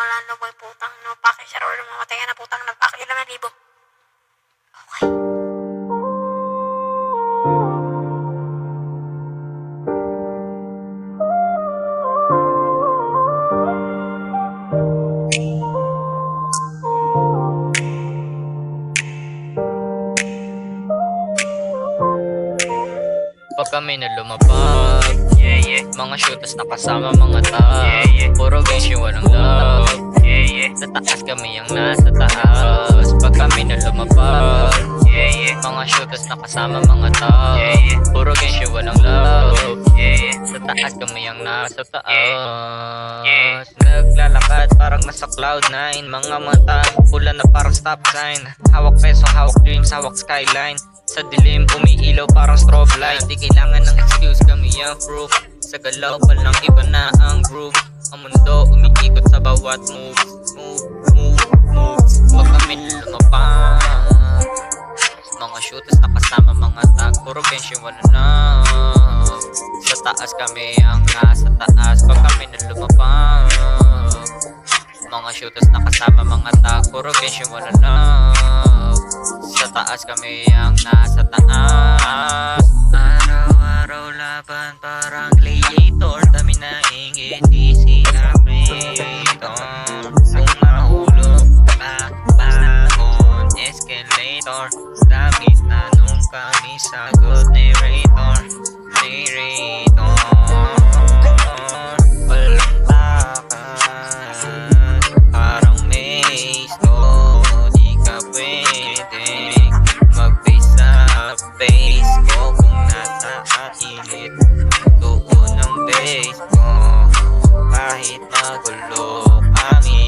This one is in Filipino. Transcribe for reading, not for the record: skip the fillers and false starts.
Rolando boy, putang no, paki si Rolando, mamatay ka na putang na, paki 5,000. Okay. Pag kami na lumapag, mga shooters na kasama mga tao, puro gangs yung walang love. Sa taas kami yung nasa taas. Pag kami na lumapag, mga shooters na kasama mga tao, puro gangs yung walang love. Sa taas kami yung nasa taas. Naglalakad parang nasa cloud9, mga mata pula na parang stop sign. Hawak peso, hawak dreams, hawak skyline. Sa dilim, umiilaw parang strobe light. Di kailangan ng excuse, kami ang proof. Sa galaw pa lang iba na ang groove. Ang mundo umiikot sa bawat move. Pag kami lumapag, mga shooters na kasama mga tag, puro bench yung wala na. Sa taas kami ang nasa taas. Pag kami lumapag, mga shooters na kasama mga tag, puro bench yung wala na. Sa taas kami ang nasa taas. Araw-araw laban parang gladiator. Dami na ingit, easy operator. Kung mahulog ka, bangon escalator. Dami tanong kami, sagot narrator. Walang takas, parang maze to. Di ka pwedeng mag-face sa face ko. Kung nasa init doon ang base ko, kahit magulo kami